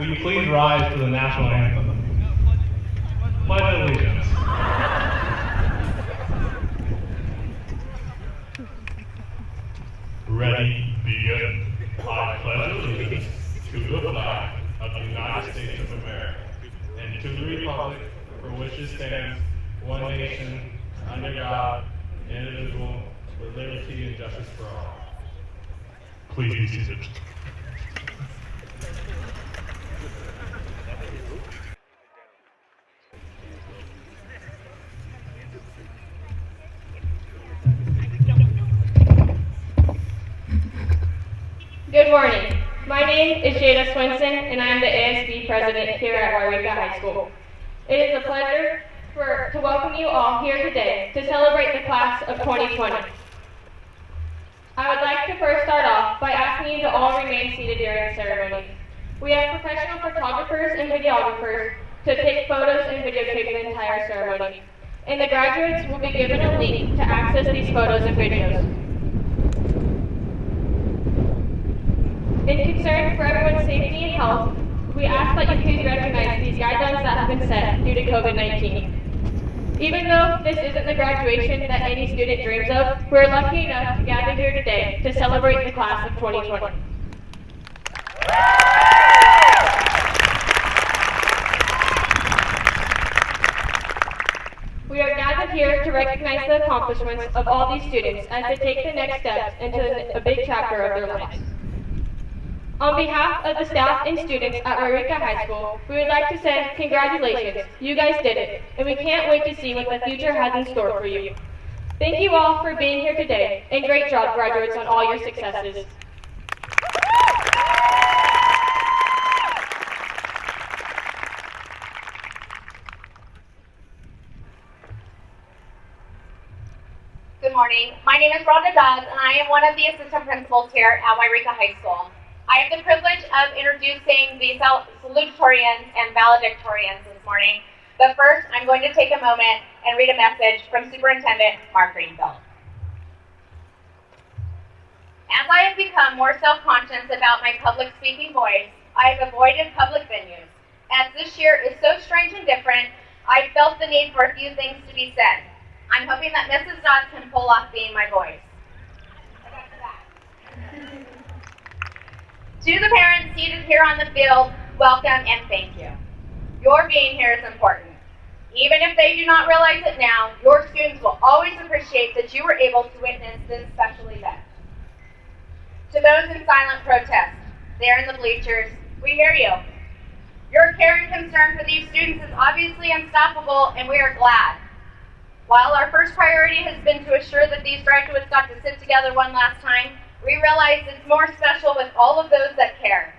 will you please rise for the national anthem? Pledge allegiance. Ready, begin. I pledge allegiance to the flag of the United States of America and to the republic for which it stands, one nation, under God, indivisible, with liberty and justice for all. Please be seated. Good morning. My name is Jada Swinson, and I am the ASB president here at Yreka High School. It is a pleasure to welcome you all here today to celebrate the class of 2020. I would like to first start off by asking you to all remain seated during the ceremony. We have professional photographers and videographers to take photos and videotape the entire ceremony, and the graduates will be given a link to access these photos and videos. In concern for everyone's safety and health, we ask that you please recognize these guidelines that have been set due to COVID-19. Even though this isn't the graduation that any student dreams of, we're lucky enough to gather here today to celebrate the class of 2020. We are gathered here to recognize the accomplishments of all these students as they take the next steps into a big chapter of their lives. On behalf of the staff and students at Yreka High School, we would like to say congratulations. You guys did it, and we can't wait to see what the future has in store for you. Thank you all for being here today, and great job, graduates, on all your successes. Good morning. My name is Rhonda Dodds, and I am one of the assistant principals here at Yreka High School. I have the privilege of introducing the salutatorians and valedictorians this morning. But first, I'm going to take a moment and read a message from Superintendent Mark Greenfield. As I have become more self-conscious about my public speaking voice, I have avoided public venues. As this year is so strange and different, I felt the need for a few things to be said. I'm hoping that Mrs. Dodds can pull off being my voice. To the parents seated here on the field, welcome and thank you. Your being here is important. Even if they do not realize it now, your students will always appreciate that you were able to witness this special event. To those in silent protest, there in the bleachers, we hear you. Your care and concern for these students is obviously unstoppable, and we are glad. While our first priority has been to assure that these graduates got to sit together one last time, we realize it's more special with all of those that care.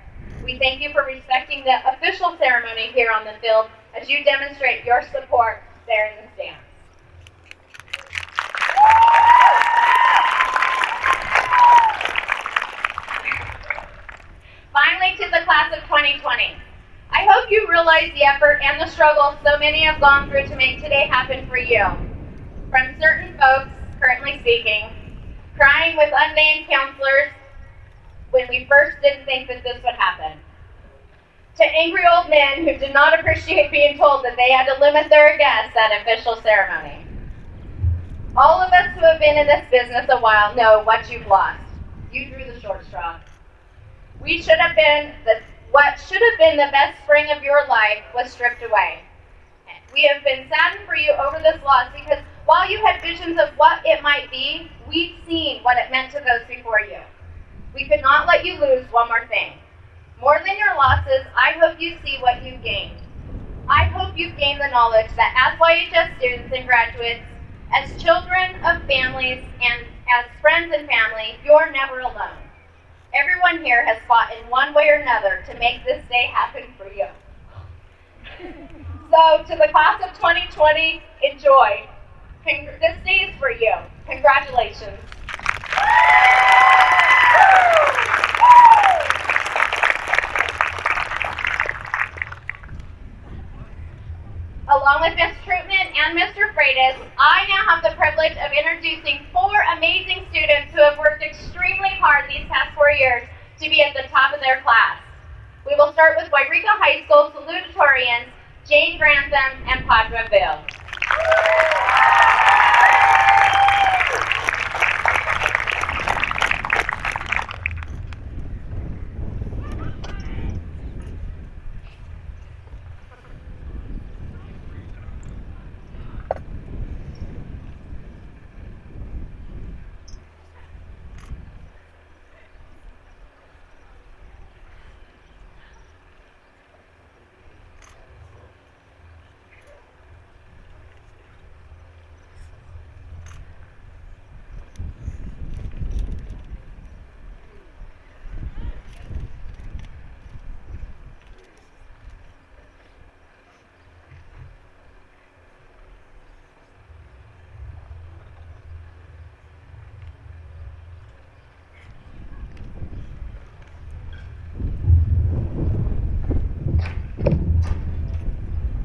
We thank you for respecting the official ceremony here on the field as you demonstrate your support there in the stands. Finally, to the class of 2020. I hope you realize the effort and the struggle so many have gone through to make today happen for you. From certain folks, currently speaking, crying with unnamed counselors when we first didn't think that this would happen, to angry old men who did not appreciate being told that they had to limit their guests at official ceremony. All of us who have been in this business a while know what you've lost. You drew the short straw. What should have been the best spring of your life was stripped away. We have been saddened for you over this loss because while you had visions of what it might be, we've seen what it meant to those before you. We could not let you lose one more thing. More than your losses, I hope you see what you've gained. I hope you've gained the knowledge that as YHS students and graduates, as children of families, and as friends and family, you're never alone. Everyone here has fought in one way or another to make this day happen for you. So, to the class of 2020, enjoy. This day is for you. Congratulations. Along with Ms. Troutman and Mr. Freitas, I now have the privilege of introducing 4 amazing students who have worked extremely hard these past 4 years to be at the top of their class. We will start with Yreka High School salutatorians Jane Grantham and Padma Vale.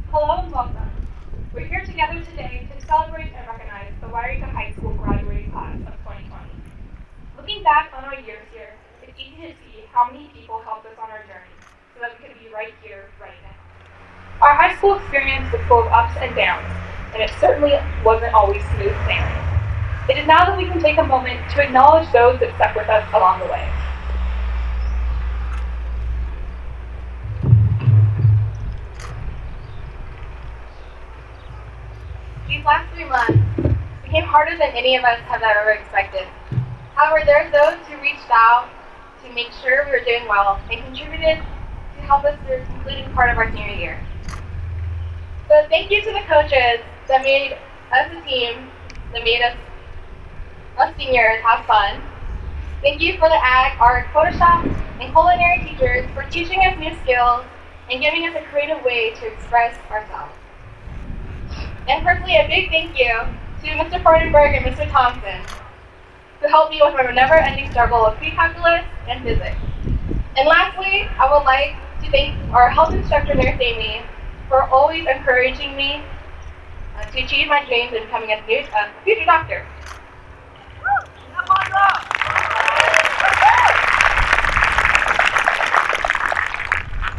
Hello and welcome. We're here together today to celebrate and recognize the Yreka High School graduating class of 2020. Looking back on our years here, it's easy to see how many people helped us on our journey so that we could be right here, right now. Our high school experience was full of ups and downs, and it certainly wasn't always smooth sailing. It is now that we can take a moment to acknowledge those that stuck with us along the way. These last 3 months became harder than any of us have ever expected. However, there are those who reached out to make sure we were doing well and contributed to help us through the concluding part of our senior year. So thank you to the coaches that made us a team, that made us seniors have fun. Thank you for the ag, art, Photoshop, and culinary teachers for teaching us new skills and giving us a creative way to express ourselves. And personally, a big thank you to Mr. Freudenberg and Mr. Thompson, who helped me with my never-ending struggle of pre-calculus and physics. And lastly, I would like to thank our health instructor, Nurse Amy, for always encouraging me to achieve my dreams in becoming a future doctor.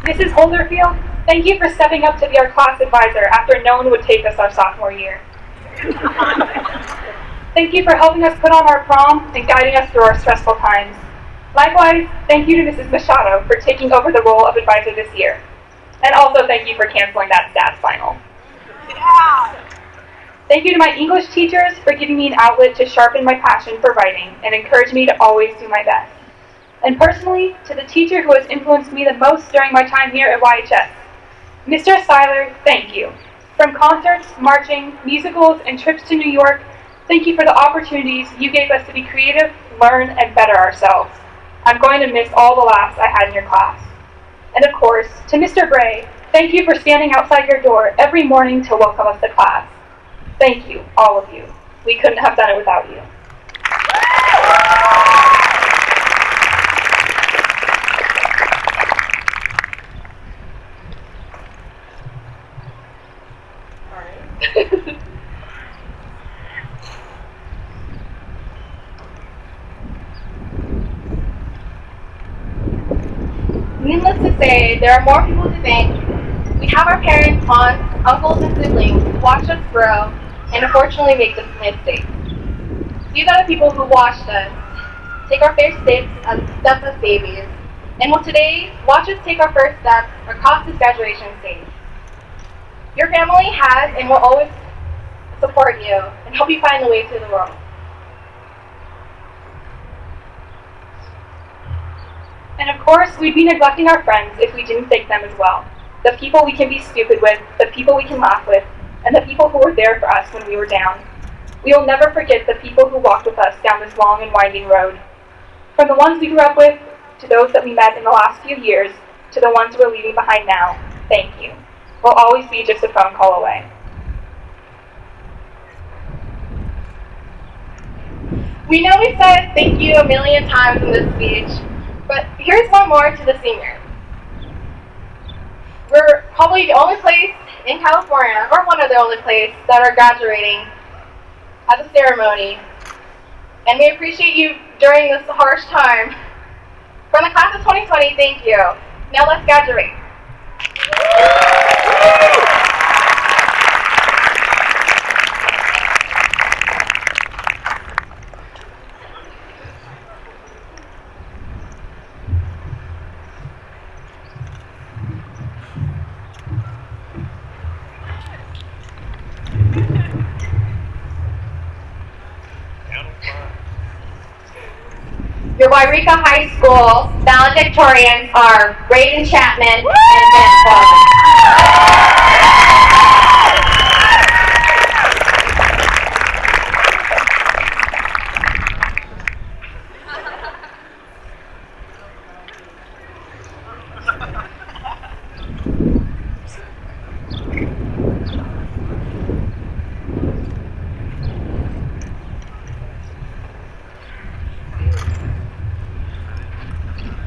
Mrs. Holderfield, thank you for stepping up to be our class advisor after no one would take us our sophomore year. Thank you for helping us put on our prom and guiding us through our stressful times. Likewise, thank you to Mrs. Machado for taking over the role of advisor this year. And also thank you for canceling that stats final. Thank you to my English teachers for giving me an outlet to sharpen my passion for writing and encourage me to always do my best. And personally, to the teacher who has influenced me the most during my time here at YHS, Mr. Seiler, thank you. From concerts, marching, musicals, and trips to New York, thank you for the opportunities you gave us to be creative, learn, and better ourselves. I'm going to miss all the laughs I had in your class. And of course, to Mr. Bray, thank you for standing outside your door every morning to welcome us to class. Thank you, all of you. We couldn't have done it without you. Needless to say, there are more people to thank. We have our parents, aunts, uncles, and siblings who watched us grow and unfortunately make the mistakes. These are the people who watched us take our first steps as babies, and will today watch us take our first steps across this graduation stage. Your family has and will always support you and help you find the way through the world. And of course, we'd be neglecting our friends if we didn't thank them as well. The people we can be stupid with, the people we can laugh with, and the people who were there for us when we were down. We will never forget the people who walked with us down this long and winding road. From the ones we grew up with, to those that we met in the last few years, to the ones we're leaving behind now, thank you. We'll always be just a phone call away. We know we said thank you a million times in this speech, but here's one more to the seniors. We're probably the only place in California, or one of the only places, that are graduating at the ceremony, and we appreciate you during this harsh time. From the class of 2020, thank you. Now let's graduate. Your Yreka High School valedictorians are Braden Chapman and Ben Coleman.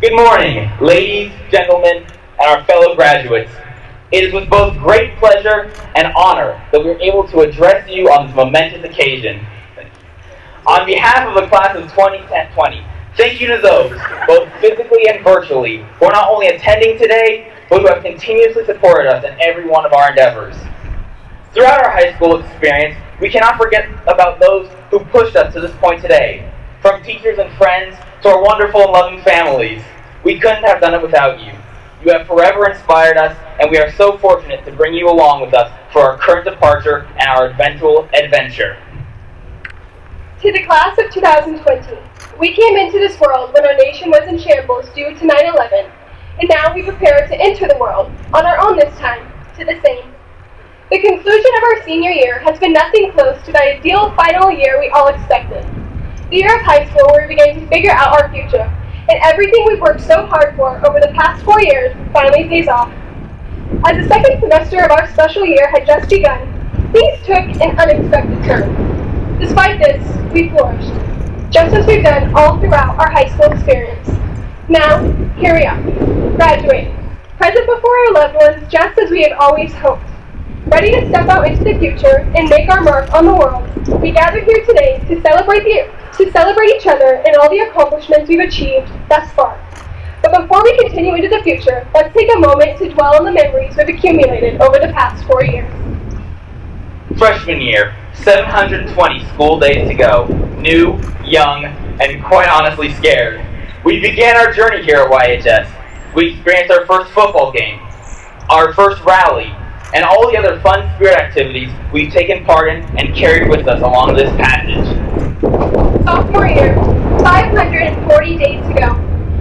Good morning, ladies, gentlemen, and our fellow graduates. It is with both great pleasure and honor that we're able to address you on this momentous occasion. On behalf of the class of 2020, thank you to those, both physically and virtually, who are not only attending today, but who have continuously supported us in every one of our endeavors. Throughout our high school experience, we cannot forget about those who pushed us to this point today. From teachers and friends to our wonderful and loving families, we couldn't have done it without you. You have forever inspired us, and we are so fortunate to bring you along with us for our current departure and our eventual adventure. To the class of 2020, we came into this world when our nation was in shambles due to 9/11, and now we prepare to enter the world, on our own this time, to the same. The conclusion of our senior year has been nothing close to the ideal final year we all expected. The year of high school where we began to figure out our future, and everything we've worked so hard for over the past 4 years finally pays off. As the second semester of our special year had just begun, things took an unexpected turn. Despite this, we flourished, just as we've done all throughout our high school experience. Now, here we are, graduating, present before our loved ones just as we had always hoped. Ready to step out into the future and make our mark on the world, we gather here today to celebrate each other and all the accomplishments we've achieved thus far. But before we continue into the future, let's take a moment to dwell on the memories we've accumulated over the past 4 years. Freshman year, 720 school days to go. New, young, and quite honestly scared. We began our journey here at YHS. We experienced our first football game, our first rally, and all the other fun spirit activities we've taken part in and carried with us along this passage. Sophomore year, 540 days to go.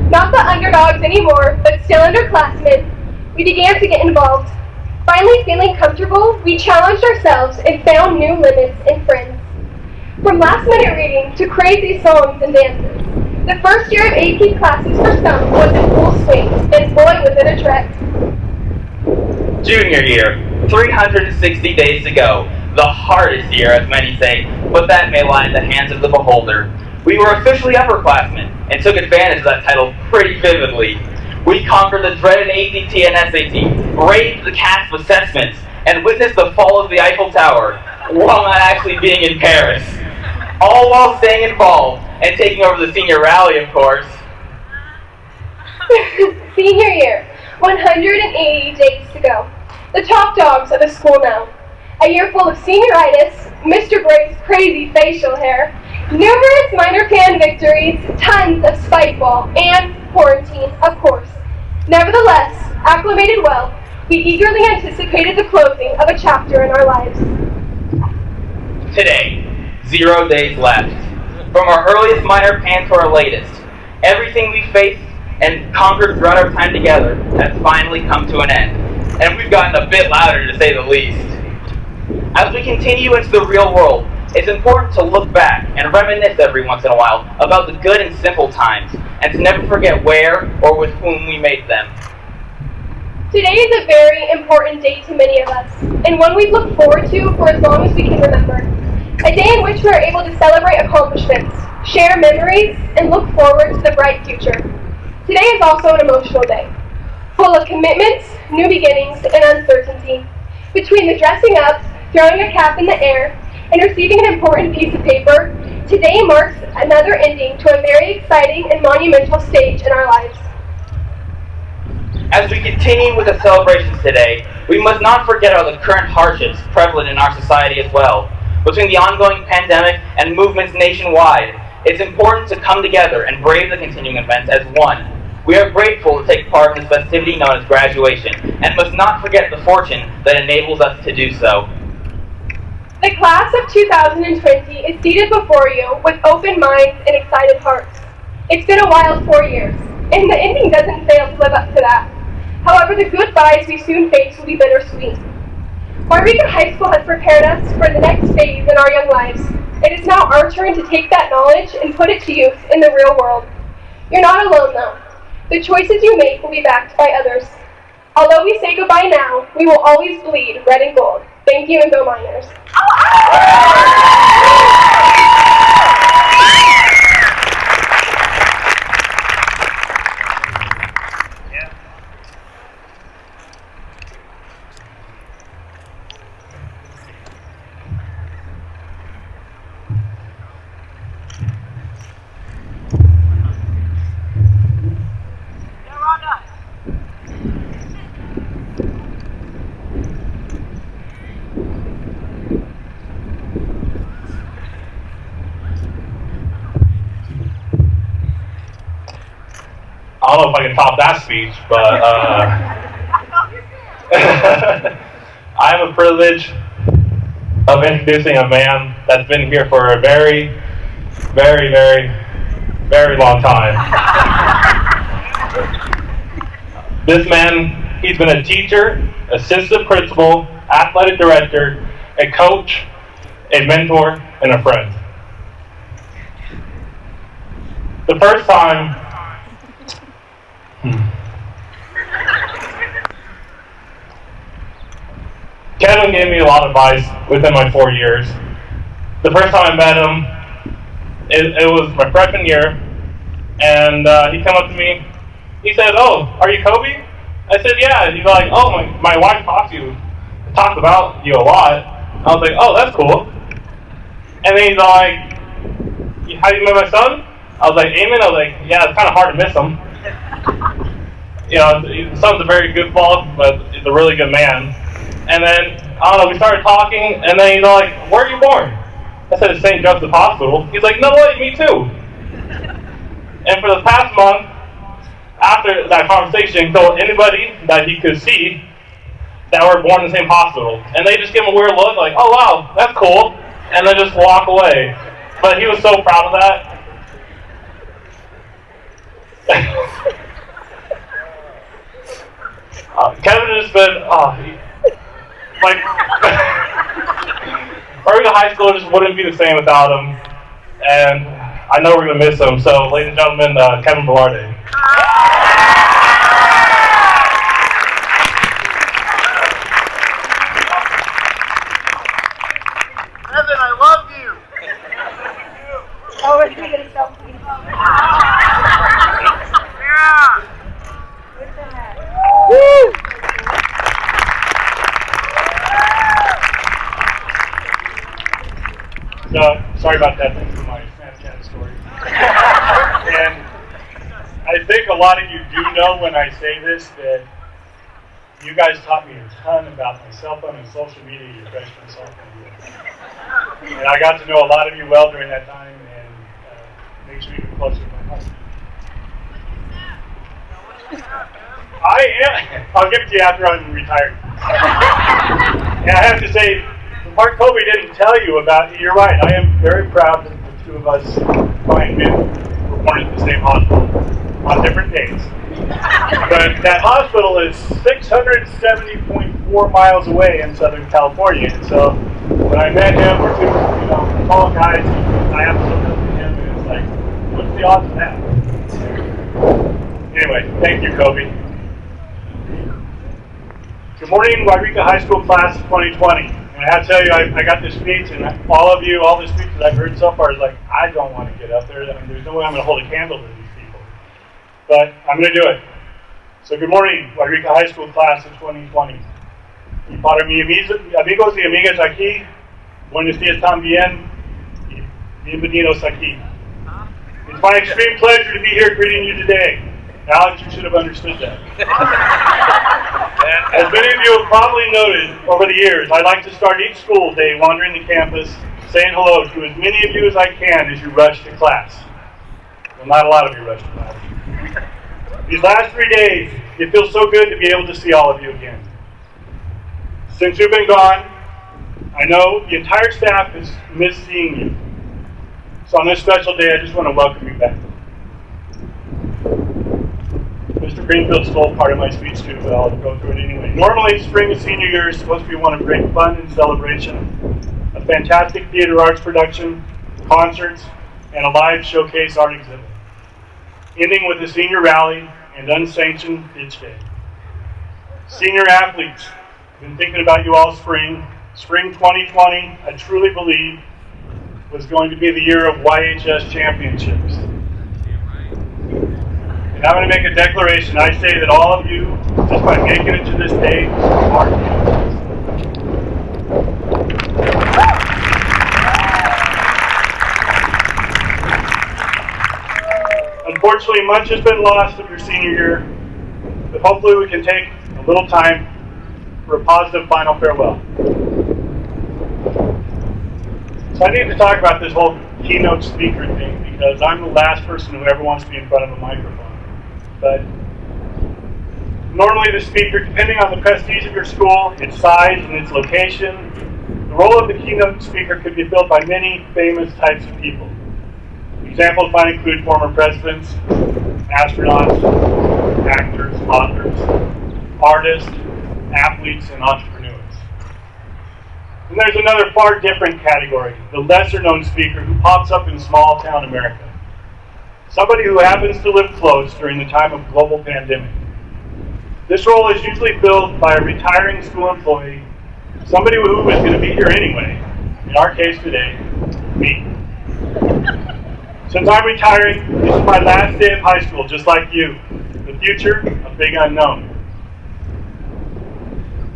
Not the underdogs anymore, but still underclassmen, we began to get involved. Finally feeling comfortable, we challenged ourselves and found new limits in friends. From last-minute reading to crazy songs and dances, the first year of AP classes for some was in full swing, and boy was it a trek. Junior year, 360 days to go. The hardest year, as many say, but that may lie in the hands of the beholder. We were officially upperclassmen and took advantage of that title pretty vividly. We conquered the dreaded ACT and SAT, braved the cast of assessments, and witnessed the fall of the Eiffel Tower, while not actually being in Paris. All while staying involved and taking over the senior rally, of course. Senior year, 180 days to go. The top dogs of the school now. A year full of senioritis, Mr. Brake's crazy facial hair, numerous minor pan victories, tons of spikeball, and quarantine, of course. Nevertheless, acclimated well, we eagerly anticipated the closing of a chapter in our lives. Today, 0 days left. From our earliest minor pan to our latest, everything we faced and conquered throughout our time together has finally come to an end, and we've gotten a bit louder to say the least. As we continue into the real world, it's important to look back and reminisce every once in a while about the good and simple times, and to never forget where or with whom we made them. Today is a very important day to many of us, and one we've looked forward to for as long as we can remember. A day in which we are able to celebrate accomplishments, share memories, and look forward to the bright future. Today is also an emotional day, full of commitments, new beginnings, and uncertainty. Between the dressing up, throwing a cap in the air, and receiving an important piece of paper, today marks another ending to a very exciting and monumental stage in our lives. As we continue with the celebrations today, we must not forget about the current hardships prevalent in our society as well. Between the ongoing pandemic and movements nationwide, it's important to come together and brave the continuing events as one. We are grateful to take part in this festivity known as graduation, and must not forget the fortune that enables us to do so. The class of 2020 is seated before you with open minds and excited hearts. It's been a wild 4 years, and the ending doesn't fail to live up to that. However, the goodbyes we soon face will be bittersweet. Yreka High School has prepared us for the next phase in our young lives. It is now our turn to take that knowledge and put it to use in the real world. You're not alone, though. The choices you make will be backed by others. Although we say goodbye now, we will always bleed red and gold. Thank you, and go Miners. I don't know if I can top that speech, but I have a privilege of introducing a man that's been here for a very, very, very, very long time. This man, he's been a teacher, assistant principal, athletic director, a coach, a mentor, and a friend. The first time Kevin gave me a lot of advice within my 4 years. The first time I met him, it was my freshman year, and he came up to me. He said, "Oh, are you Kobe?" I said, "Yeah." He's like, "Oh, my wife talked about you a lot." I was like, "Oh, that's cool." And then he's like, "How do you met my son?" I was like, "Eamon." I was like, "Yeah, it's kind of hard to miss him." You know, the son's a very good father, but he's a really good man. And then, I don't know, we started talking, and then he's like, "Where are you born?" I said, "St. Joseph's Hospital." He's like, "No way, me too." And for the past month, after that conversation, he told anybody that he could see that were born in the same hospital. And they just give him a weird look, like, "Oh wow, that's cool," and then just walk away. But he was so proud of that. Kevin has been, Yreka High School just wouldn't be the same without him, and I know we're going to miss him. So, ladies and gentlemen, Kevin Velarde. Kevin, I love you. Oh, we're going to get a selfie. Yeah. Woo! So, sorry about that. Thanks for my Snapchat story. And I think a lot of you do know when I say this that you guys taught me a ton about my cell phone and social media your freshman sophomore year. And I got to know a lot of you well during that time, and makes me even closer to my heart. I'll give it to you after I'm retired. And I have to say, the part Kobe didn't tell you about, you're right, I am very proud that the two of us, fine men, were born at the same hospital on different days. But that hospital is 670.4 miles away in Southern California. And so when I met him, we're two, tall guys, I have to look up to him, and it's like, what's the odds of that? Anyway, thank you, Kobe. Good morning, Yreka High School Class of 2020. And I have to tell you, I got this speech, and all the speeches I've heard so far is like, I don't want to get up there. I mean, there's no way I'm going to hold a candle to these people. But I'm going to do it. So good morning, Yreka High School Class of 2020. Y para mis amigos y amigas aquí, buenos días también, y bienvenidos aquí. It's my extreme pleasure to be here greeting you today. Alex, you should have understood that. As many of you have probably noted over the years, I like to start each school day wandering the campus, saying hello to as many of you as I can as you rush to class. Well, not a lot of you rush to class. These last 3 days, it feels so good to be able to see all of you again. Since you've been gone, I know the entire staff has missed seeing you. So on this special day, I just want to welcome you back. Mr. Greenfield stole part of my speech too, but I'll go through it anyway. Normally, spring of senior year is supposed to be one of great fun and celebration, a fantastic theater arts production, concerts, and a live showcase art exhibit, ending with a senior rally and unsanctioned pitch day. Senior athletes, I've been thinking about you all spring. Spring 2020, I truly believe, was going to be the year of YHS championships. And I'm going to make a declaration. I say that all of you, just by making it to this day, are champions. Unfortunately, much has been lost of your senior year, but hopefully we can take a little time for a positive final farewell. So I need to talk about this whole keynote speaker thing because I'm the last person who ever wants to be in front of a microphone. But normally the speaker, depending on the prestige of your school, its size, and its location, the role of the keynote speaker could be filled by many famous types of people. Examples might include former presidents, astronauts, actors, authors, artists, athletes, and entrepreneurs. And there's another far different category, the lesser-known speaker who pops up in small-town America. Somebody who happens to live close during the time of global pandemic. This role is usually filled by a retiring school employee, somebody who is going to be here anyway, in our case today, me. Since I'm retiring, this is my last day of high school, just like you. The future, a big unknown.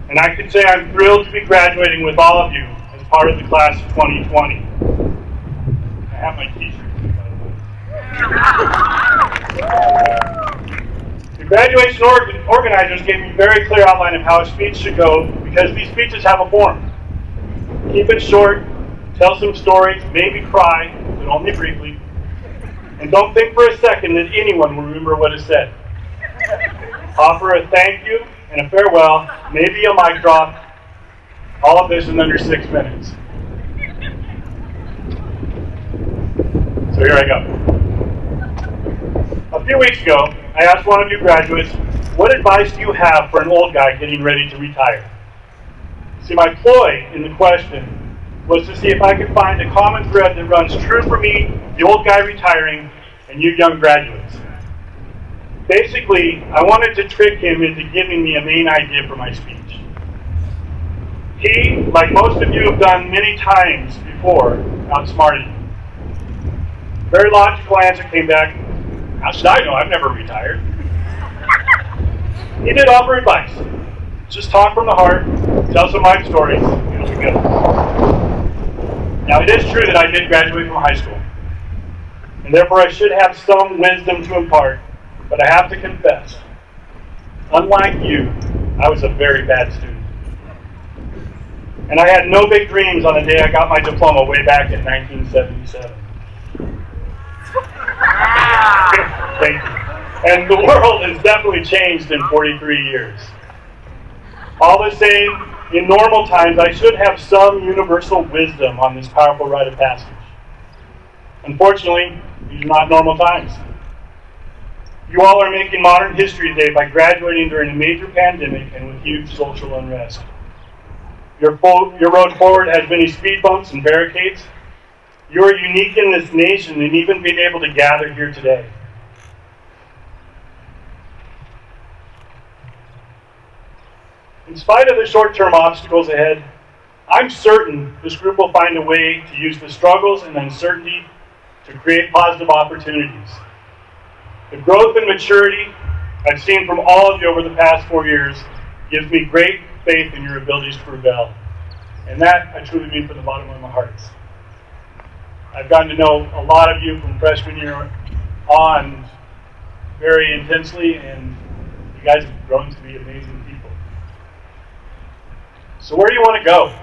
And I can say I'm thrilled to be graduating with all of you as part of the class of 2020. I have my t-shirt, by the way. The graduation organizers gave me a very clear outline of how a speech should go because these speeches have a form. Keep it short, tell some stories, maybe cry, but only briefly. And don't think for a second that anyone will remember what is said. Offer a thank you and a farewell, maybe a mic drop, all of this in under 6 minutes. So here I go. A few weeks ago, I asked one of you graduates, what advice do you have for an old guy getting ready to retire? See, my ploy in the question was to see if I could find a common thread that runs true for me, the old guy retiring, and you young graduates. Basically, I wanted to trick him into giving me a main idea for my speech. He, like most of you have done many times before, outsmarted me. Very logical answer came back, how should I know? I've never retired. He did offer advice. Just talk from the heart, tell some life stories, it'll be good. Now, it is true that I did graduate from high school, and therefore I should have some wisdom to impart, but I have to confess, unlike you, I was a very bad student. And I had no big dreams on the day I got my diploma way back in 1977. Thank you. And the world has definitely changed in 43 years. All the same, in normal times, I should have some universal wisdom on this powerful rite of passage. Unfortunately, these are not normal times. You all are making modern history today by graduating during a major pandemic and with huge social unrest. Your road forward has many speed bumps and barricades. You are unique in this nation in even being able to gather here today. In spite of the short-term obstacles ahead, I'm certain this group will find a way to use the struggles and uncertainty to create positive opportunities. The growth and maturity I've seen from all of you over the past 4 years gives me great faith in your abilities to prevail. And that I truly mean from the bottom of my heart. I've gotten to know a lot of you from freshman year on very intensely, and you guys have grown to be amazing people. So where do you want to go?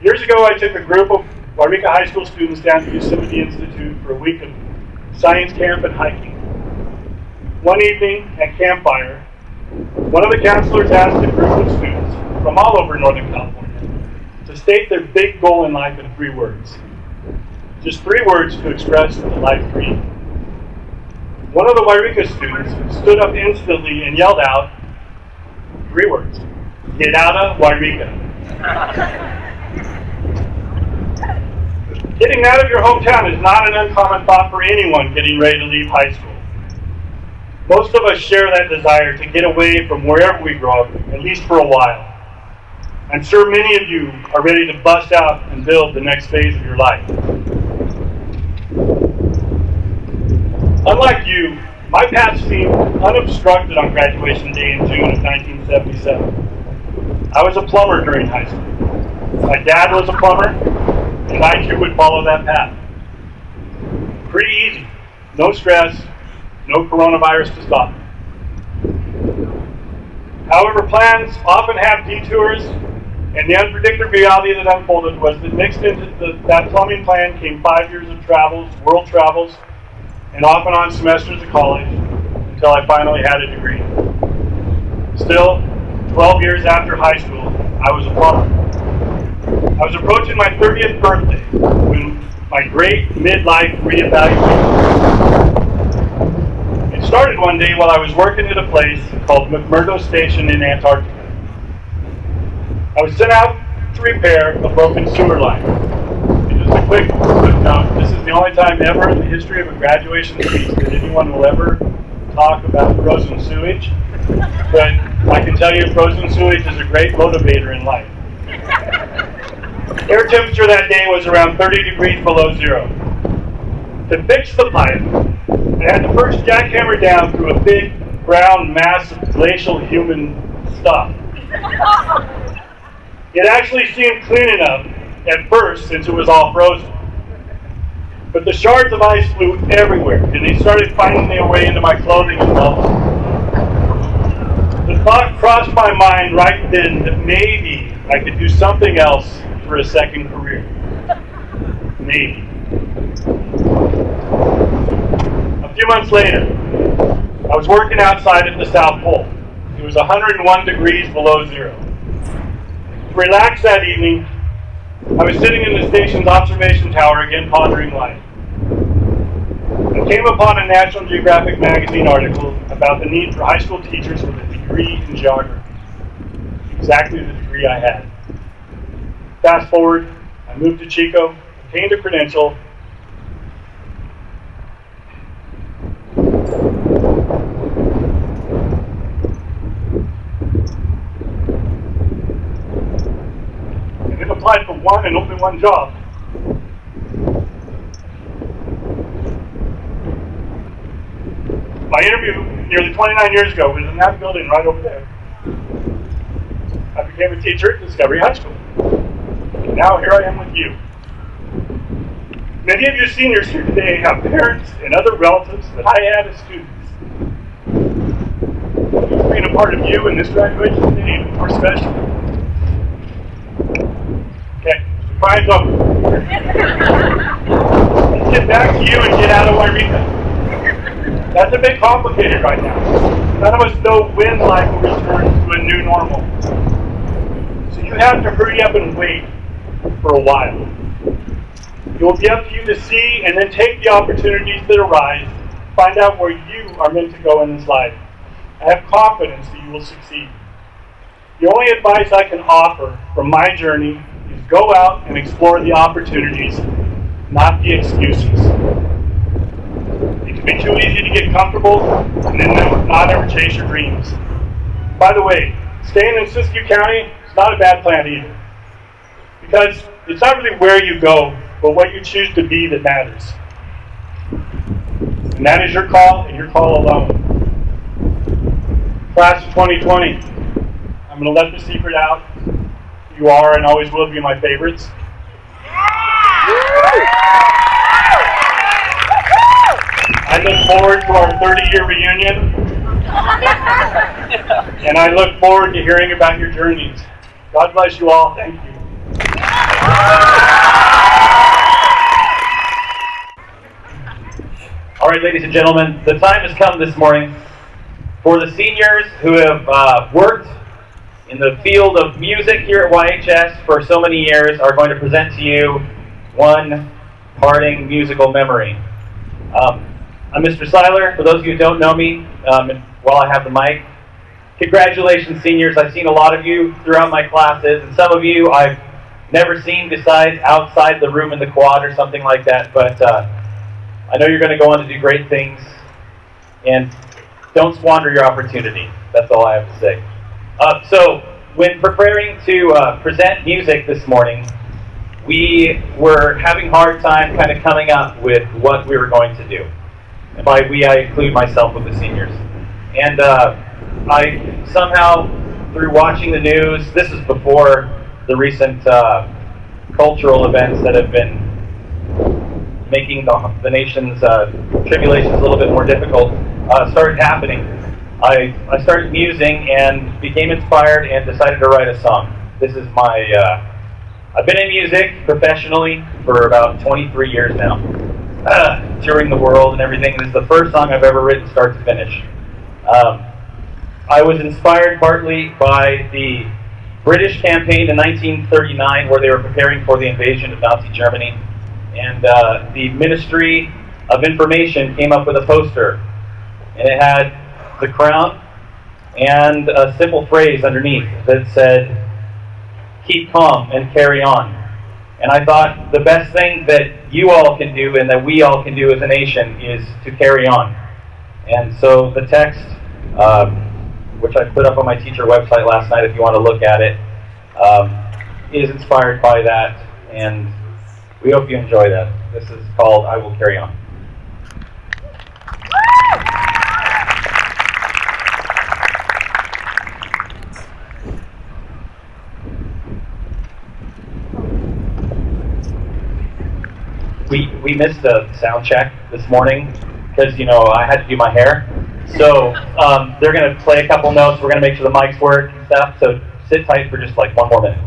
Years ago, I took a group of Yreka High School students down to Yosemite Institute for a week of science camp and hiking. One evening at campfire, one of the counselors asked a group of students from all over Northern California to state their big goal in life in 3 words. Just 3 words to express the life dream. One of the Yreka students stood up instantly and yelled out 3 words. Get out of Yreka. Getting out of your hometown is not an uncommon thought for anyone getting ready to leave high school. Most of us share that desire to get away from wherever we grow up, at least for a while. I'm sure many of you are ready to bust out and build the next phase of your life. Unlike you, my path seemed unobstructed on graduation day in June of 1977. I was a plumber during high school. My dad was a plumber, and I too would follow that path. Pretty easy. No stress, no coronavirus to stop me. However, plans often have detours, and the unpredictable reality that unfolded was that mixed into that plumbing plan came 5 years of travels, world travels, and off and on semesters of college until I finally had a degree. Still, 12 years after high school, I was a plumber. I was approaching my 30th birthday when my great midlife reevaluation. It started one day while I was working at a place called McMurdo Station in Antarctica. I was sent out to repair a broken sewer line. And just a quick note, this is the only time ever in the history of a graduation speech that anyone will ever talk about frozen sewage. But I can tell you frozen sewage is a great motivator in life. Air temperature that day was around 30 degrees below zero. To fix the pipe, I had to first jackhammer down through a big, brown mass of glacial human stuff. It actually seemed clean enough at first since it was all frozen. But the shards of ice flew everywhere, and they started finding their way into my clothing and clothes. The thought crossed my mind right then that maybe I could do something else for a second career. Maybe. A few months later, I was working outside at the South Pole. It was 101 degrees below zero. To relax that evening, I was sitting in the station's observation tower again pondering life. I came upon a National Geographic magazine article about the need for high school teachers with a degree in geography. Exactly the degree I had. Fast forward, I moved to Chico, obtained a credential, and then applied for one and only one job. My interview nearly 29 years ago was in that building right over there. I became a teacher at Discovery High School. And now here I am with you. Many of you seniors here today have parents and other relatives that I had as students. Being a part of you in this graduation day even more special. Okay, the pride's over. Let's get back to you and get out of Yreka. That's a bit complicated right now. None of us know when life will return to a new normal. So you have to hurry up and wait for a while. It will be up to you to see and then take the opportunities that arise, find out where you are meant to go in this life. I have confidence that you will succeed. The only advice I can offer from my journey is go out and explore the opportunities, not the excuses. It can be too easy to get comfortable and then not ever chase your dreams. By the way, staying in Siskiyou County is not a bad plan either. Because it's not really where you go, but what you choose to be that matters. And that is your call and your call alone. Class of 2020, I'm going to let the secret out. You are and always will be my favorites. I look forward to our 30-year reunion, and I look forward to hearing about your journeys. God bless you all. Thank you. All right, ladies and gentlemen, the time has come this morning for the seniors who have worked in the field of music here at YHS for so many years are going to present to you one parting musical memory. I'm Mr. Seiler. For those of you who don't know me, while I have the mic, congratulations, seniors. I've seen a lot of you throughout my classes, and some of you I've never seen besides outside the room in the quad or something like that, but I know you're going to go on to do great things, and don't squander your opportunity. That's all I have to say. So, when preparing to present music this morning, we were having a hard time kind of coming up with what we were going to do. And by we, I include myself with the seniors. And I somehow, through watching the news, this is before the recent cultural events that have been making the nation's tribulations a little bit more difficult, started happening. I started musing and became inspired and decided to write a song. This is my, I've been in music professionally for about 23 years now, touring the world and everything. This is the first song I've ever written start to finish. I was inspired partly by the British campaign in 1939 where they were preparing for the invasion of Nazi Germany. And the Ministry of Information came up with a poster. And it had the crown and a simple phrase underneath that said, "Keep calm and carry on." And I thought the best thing that you all can do and that we all can do as a nation is to carry on. And so the text, which I put up on my teacher website last night if you want to look at it, is inspired by that, and we hope you enjoy that. This is called "I Will Carry On." We missed a sound check this morning because, you know, I had to do my hair. So they're going to play a couple notes. We're going to make sure the mics work and stuff. So sit tight for just like 1 more minute.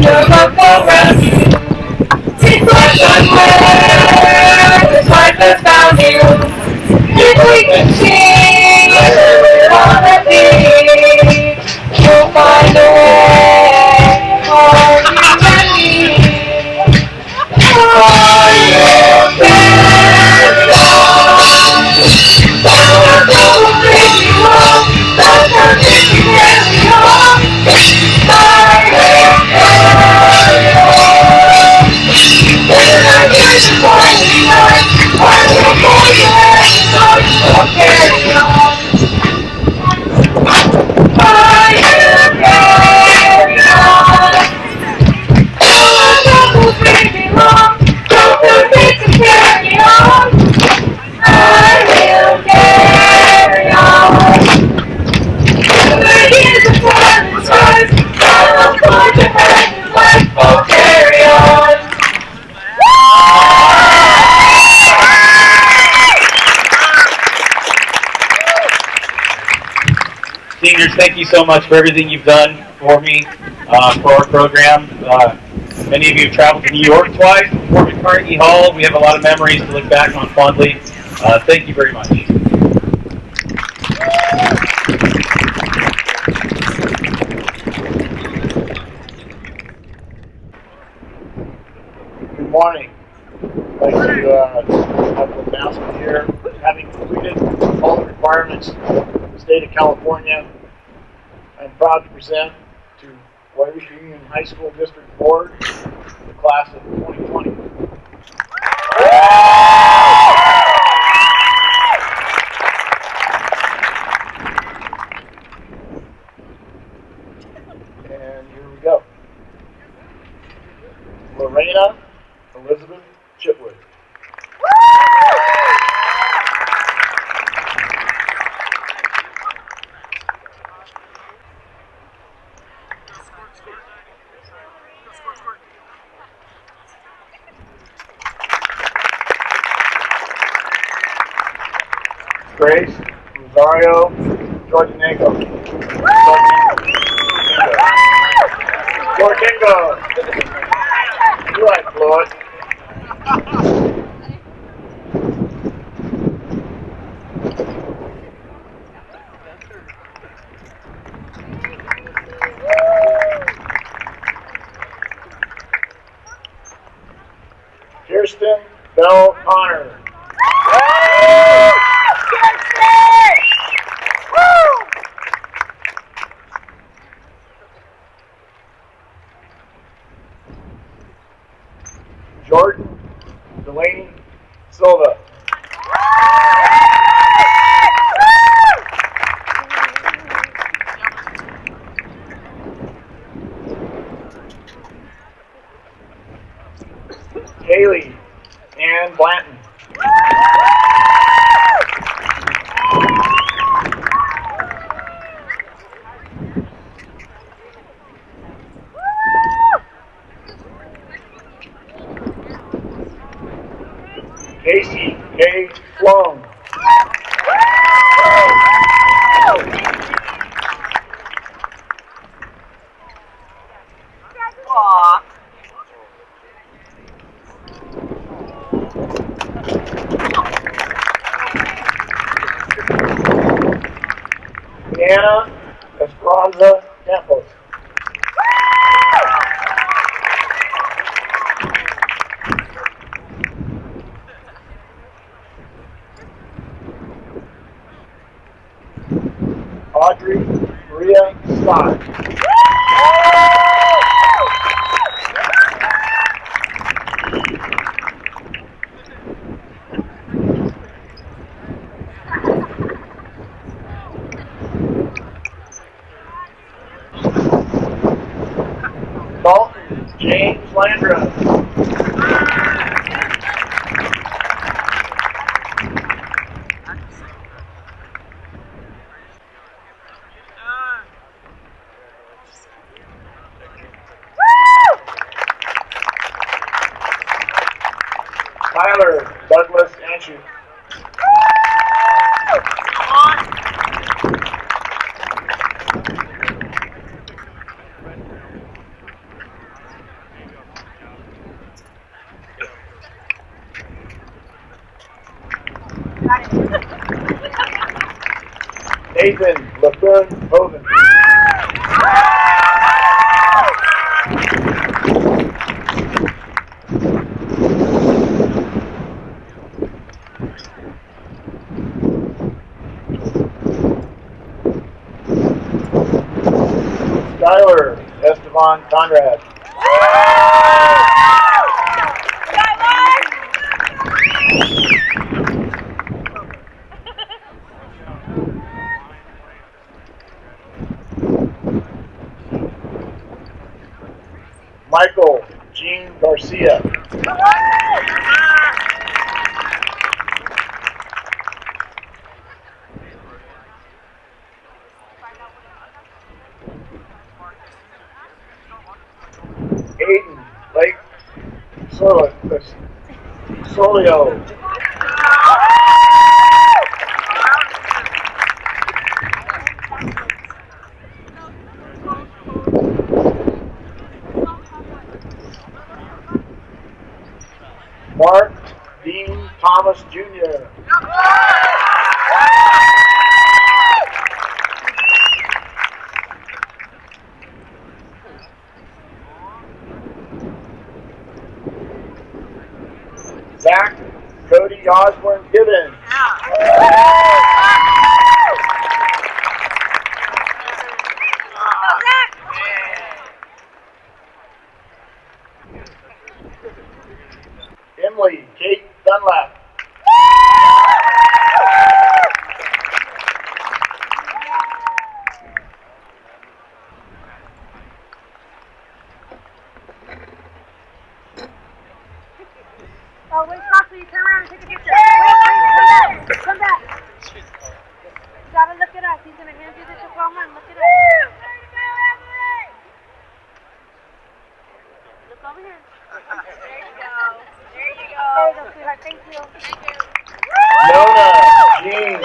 your love forever. Reflect on where this life has found you. If we can see where we wanna be, we'll find a way for you and me. Are you carry on? Don't bring me home. Don't make me carry on. I will carry on. When I get to find you, I will forget. I'll carry on. I will carry on. Don't bring me wrong. Don't forget to carry on. I will carry on. Never is the time and stars. I will forge ahead in life. I'll carry on. Seniors, thank you so much for everything you've done for me, for our program. Many of you have traveled to New York twice, before to Carnegie Hall. We have a lot of memories to look back on fondly. Thank you very much. Good morning. I'd like to have the announcement here. Having completed all the requirements of the state of California, I'm proud to present to Yreka Union High School District Board the class of 2020. And here we go. Lorena Elizabeth Chitwood. Grace Rosario Jordanenko. Jordanenko. You like Floyd? Kirsten Bell Connor. Jordan Delaney Silva. Kaylee Ann Blanton. Casey K. Sloan. Deanna Esperanza Campos. Audrey Maria Scott. Dalton James Landrum. Tyler Douglas Anshu. Nathan LaFern Hoven. Skylar Esteban Conrad. Michael Jean Garcia. Aiden Lake Solio. Mark Dean Thomas Jr. Zach Cody Osborne Gibbons. Emily Kate Dunlap. Oh, wait, Foxy, turn around and take a picture. Wait, come back. You gotta look at us. He's gonna hand you the diploma and look at us. Look over here. There you go. There you go, sweetheart. Thank you. Nona Jean.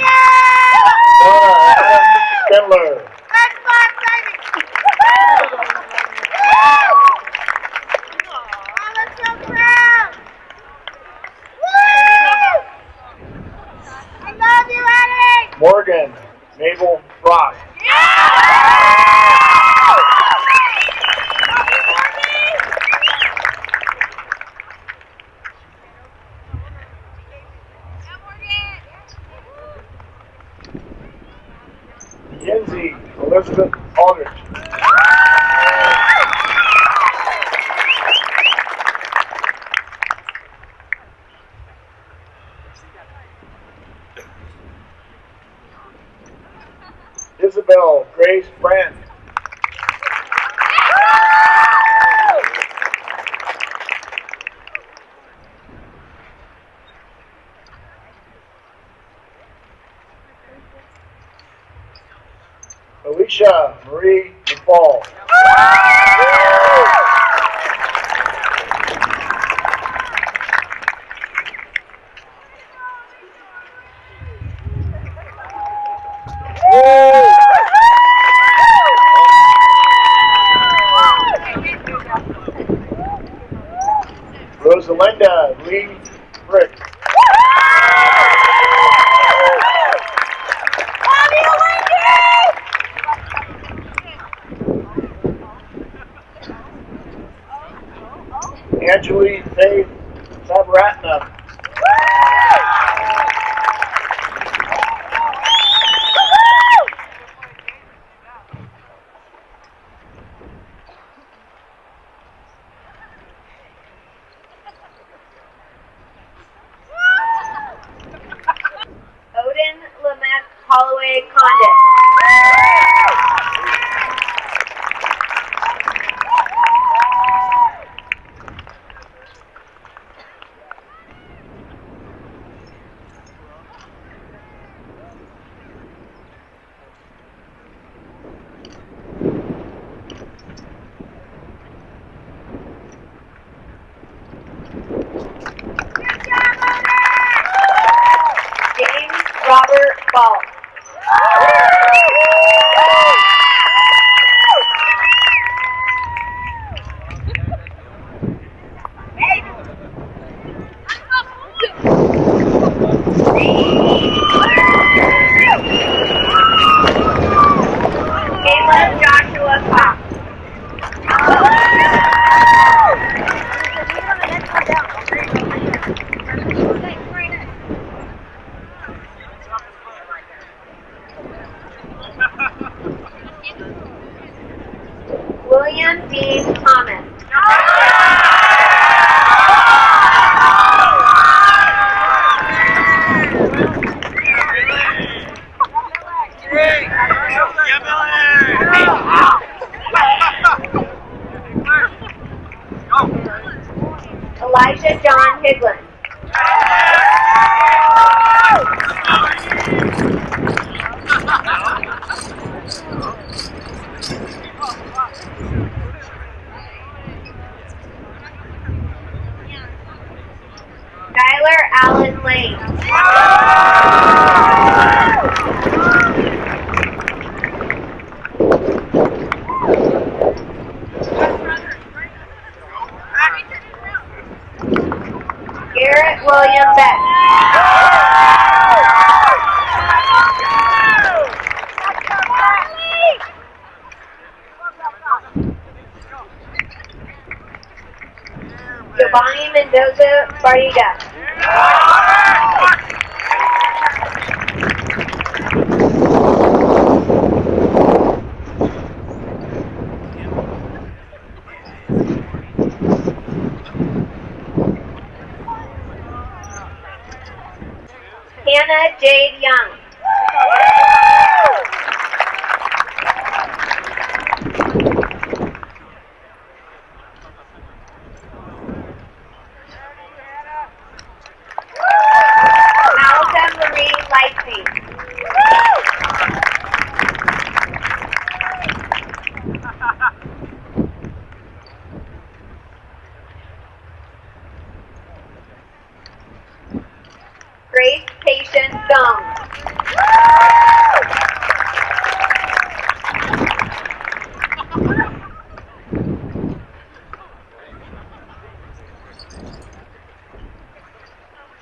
Nona Adam Spindler. Morgan Mabel Frost. Mackenzie Elizabeth Aldrich. Isabel Grace Brandt. Alicia Marie McFall. Rosalinda Lee Frick. Angeline Faith Sabratnam. Odin Lamette Holloway Condit. James Robert Ball. Hey. Thomas. Elijah John Higlin. Skylar Allen Lane. Garrett William Beck. Giovanni Mendoza Barriga. Hannah Jade Young. Malcolm Marie Lightsey. Grace Patient Stone.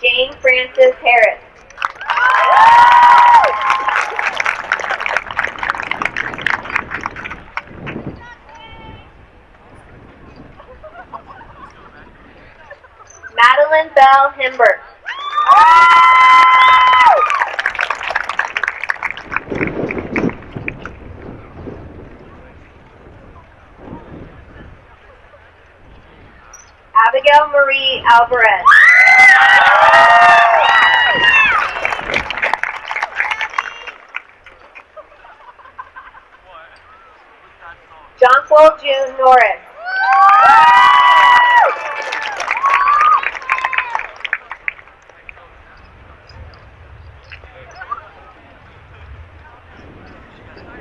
Jane Frances Harris. Madeline Bell Himbert. Abigail Marie Alvarez. Jonquil June Norris.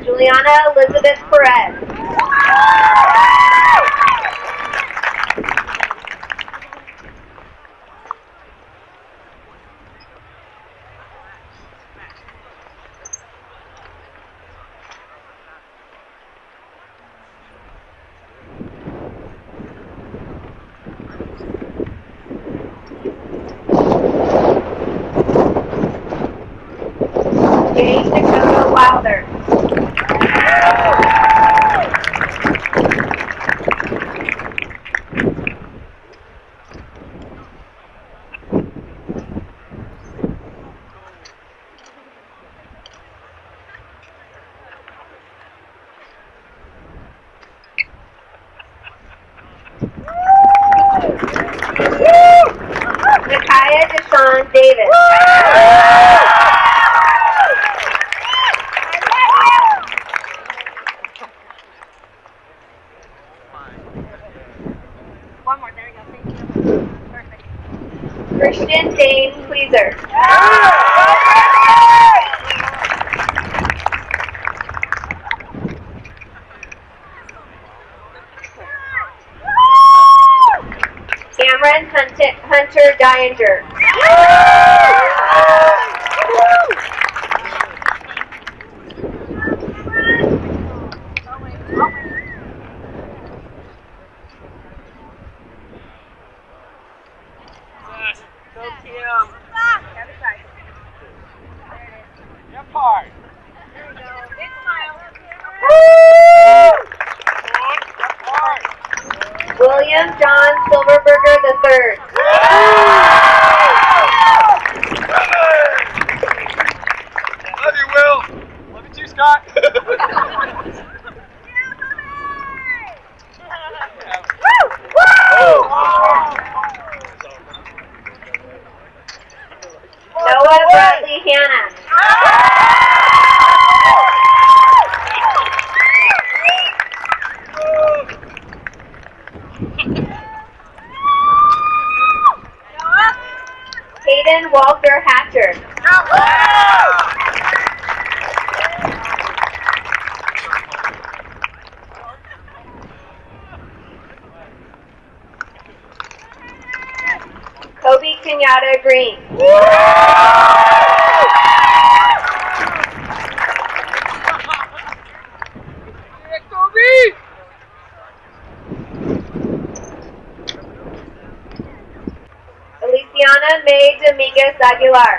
Juliana Elizabeth Perez. James Dakota Wilder. Micaiah Deshawn Davis. One more, there you go. Thank you. Perfect. Christian Dane Pleaser. Cameron Hunter Dyinger. William John Silverberger III. Love you, Will. Love you too, Scott. Hayden Walter Hatcher. Kobe Kenyatta Green. Feliciana May Dominguez Aguilar.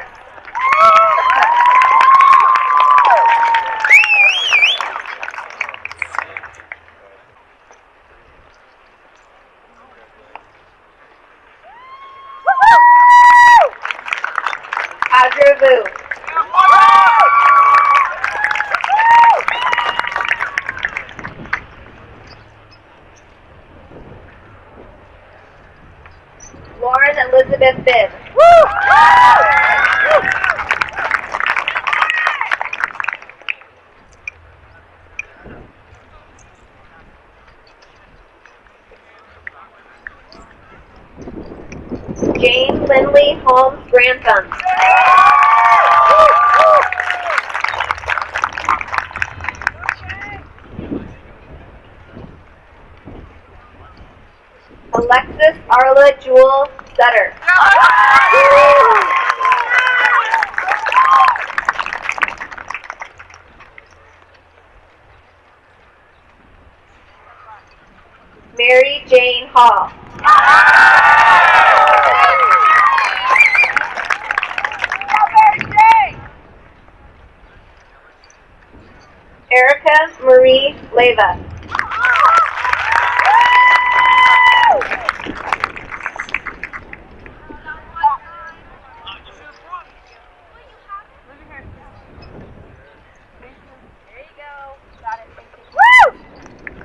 Audrey Vu. Lauren Elizabeth Bibb. Jane Lindley Holmes Grantham. Alexis Arla Jewel Sutter. Mary Jane Hall. Yreka Marie Leva.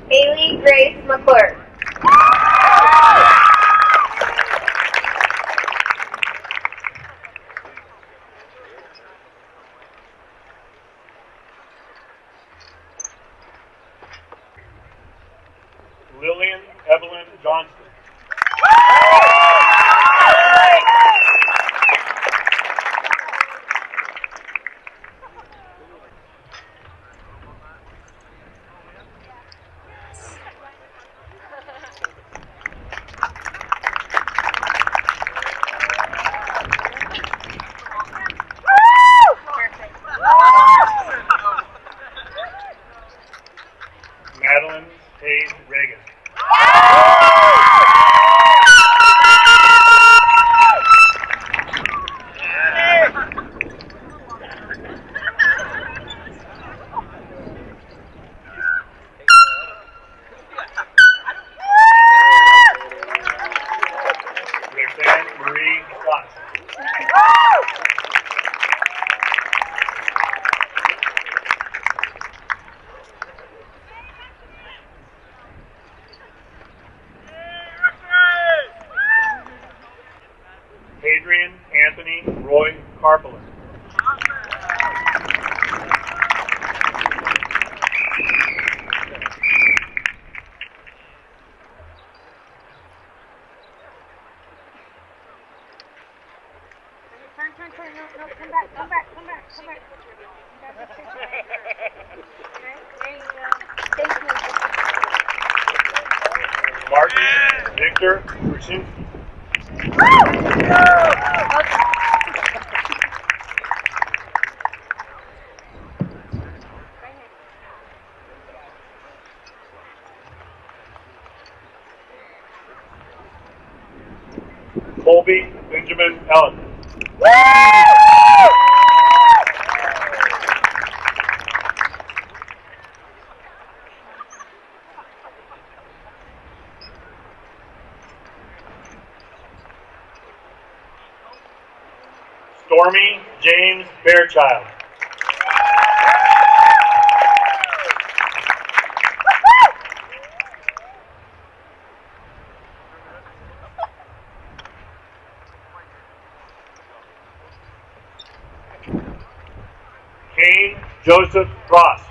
Haley Grace McClure. Lillian Evelyn Johnston. Madeline Hayes Reagan. Roxanne Marie Scott. Adrian Anthony Roy Carpenter. Turn. No, come back. Okay, there you go. Thank you. Martin Victor Krasinski. Colby Benjamin Ellison. Stormy James Fairchild. Kane Joseph Ross.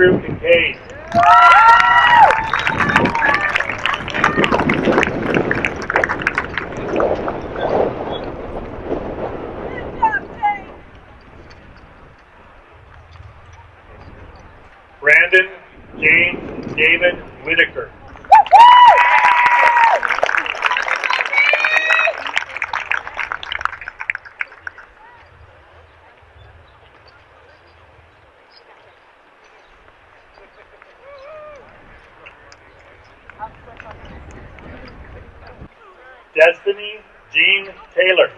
Andrew Kincaid. Brandon James David Whitaker. Destiny Jean Taylor.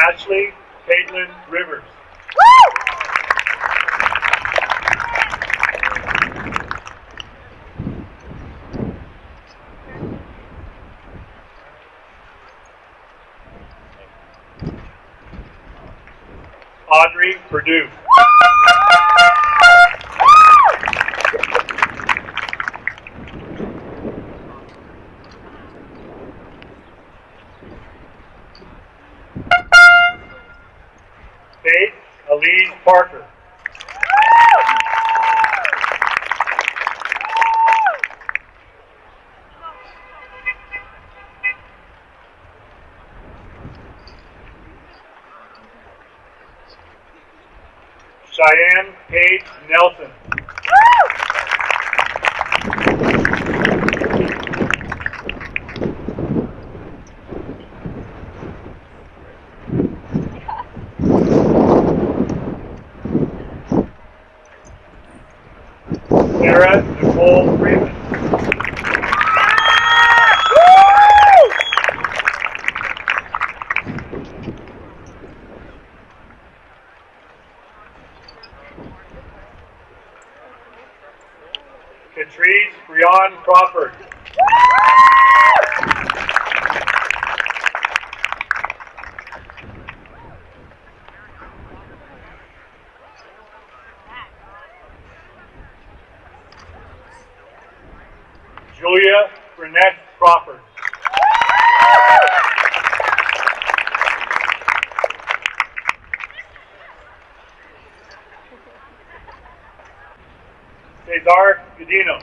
Ashley Caitlin Rivers. Audrey Purdue. Faith Elise Parker. Cheyenne Paige Nelson. Sarah Nicole Freeman. Catrice Breon Crawford. Julia Burnett Crawford. Cesar Godino.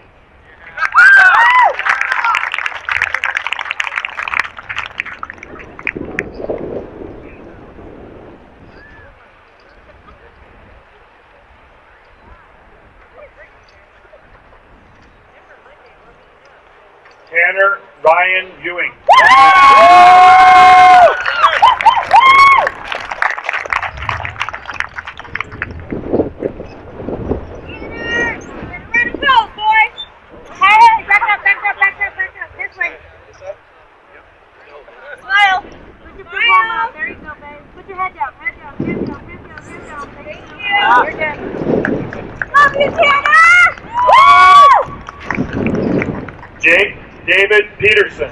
Tanner Ryan Ewing. Jake David Peterson.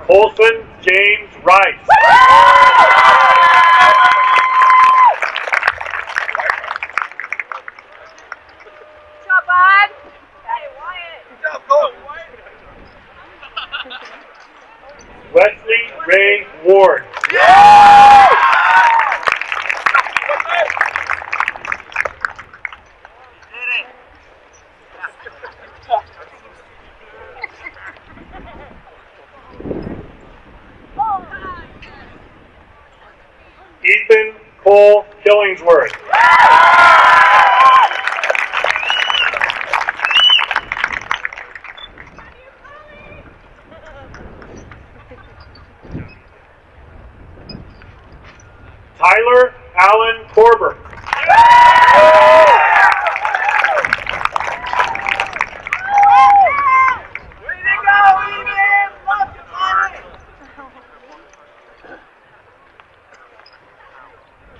Colson James Rice. Wesley Ray Ward. Ethan Cole Killingsworth. Tyler Allen Korber.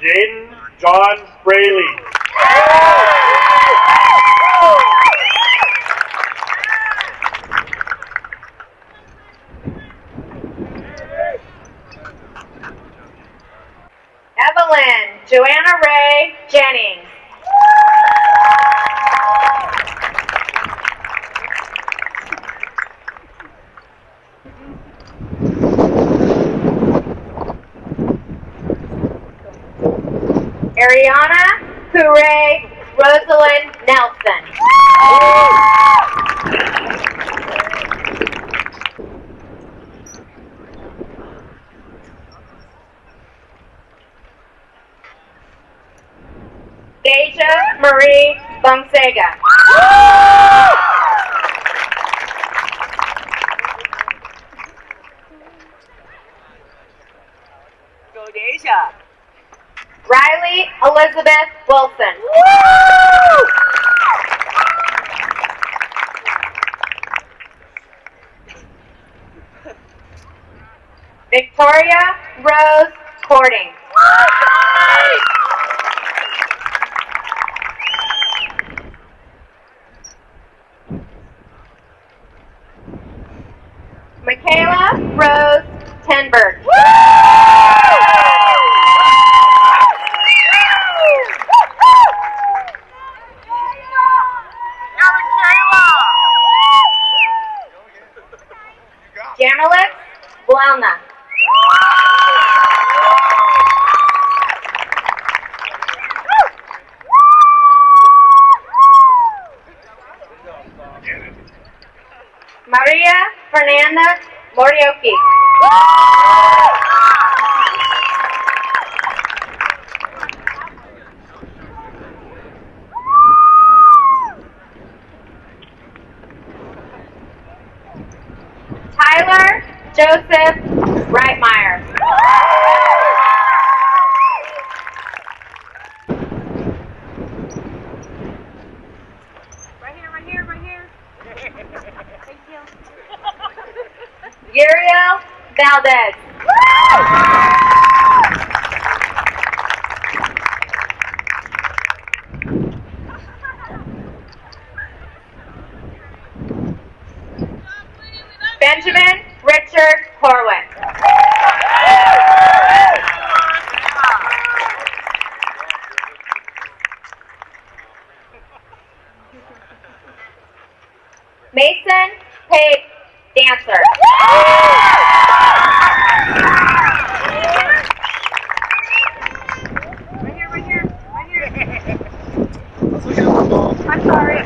Jaden Jennings. Ariana Hooray Rosalind Nelson. Deja Marie Bonsega. Go Deja. Riley Elizabeth Wilson. Victoria Rose Cording. Michaela Rose Tenberg. Jamalis Blauna. Maria Fernanda Morioki. Tyler Joseph Reitmeyer. Right here. Thank you. Uriel Valdez. Benjamin Richard Horwitz. Mason Pate Dancer. Right here. I'm sorry.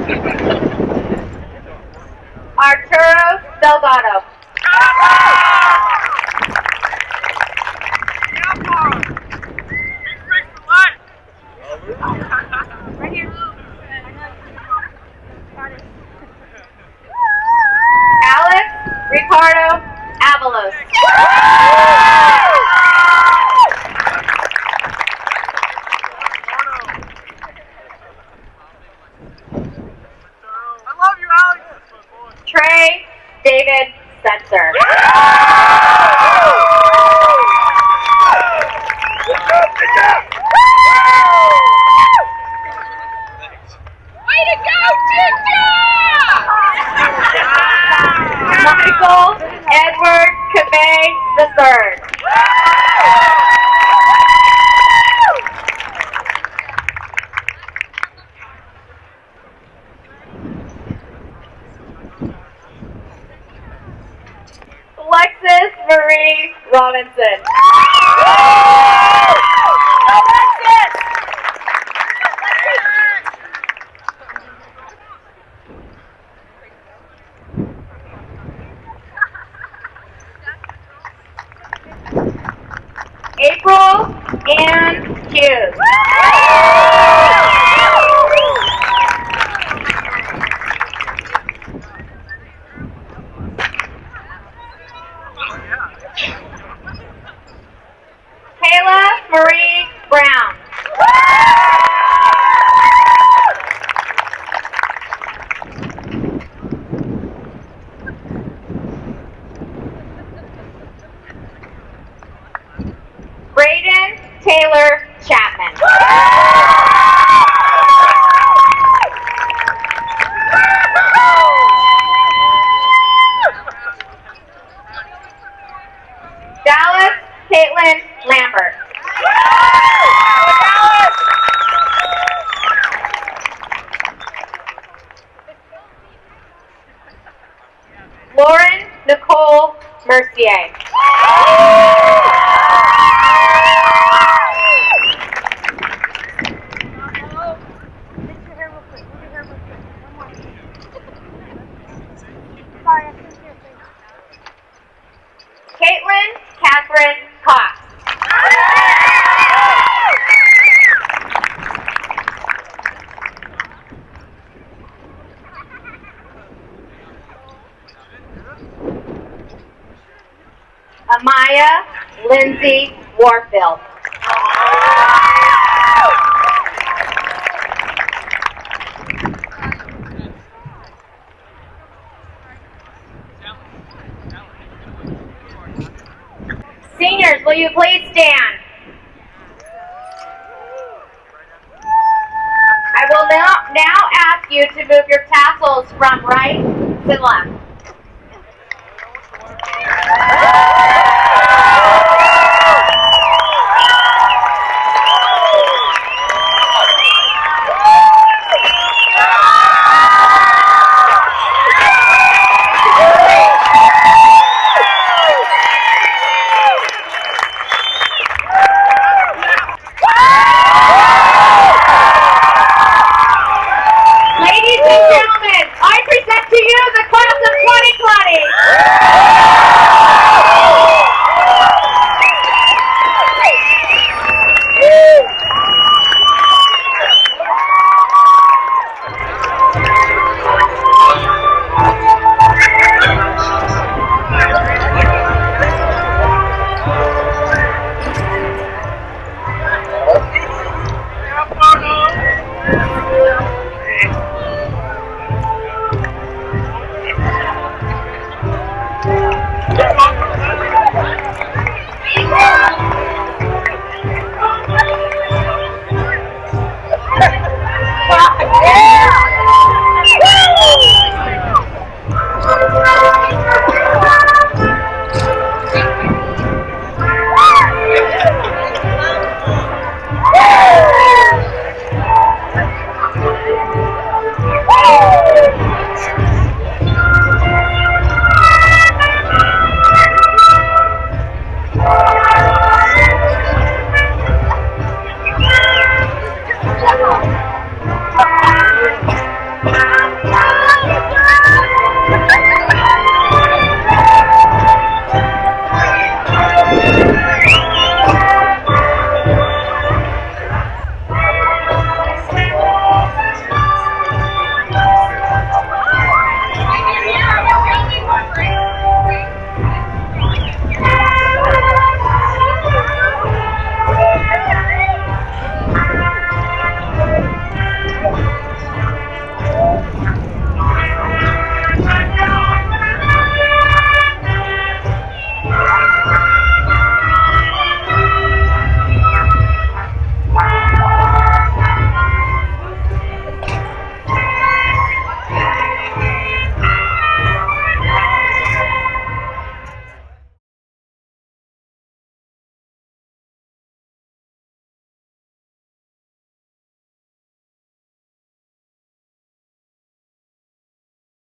Arturo Delgado. Right here. Got it. Alex Ricardo Avalos. I love you, Alex. Trey David Setzer. Way to go, Ginger! Michael Edward Cabay III. Alexis Marie Robinson. April Ann Hughes. Kayla Mercier. Caitlin Catherine Cox. Amaya Lindsay Warfield. Seniors, will you please stand? I will now ask you to move your tassels from right to left. Ladies and gentlemen, I present to you the class of 2020.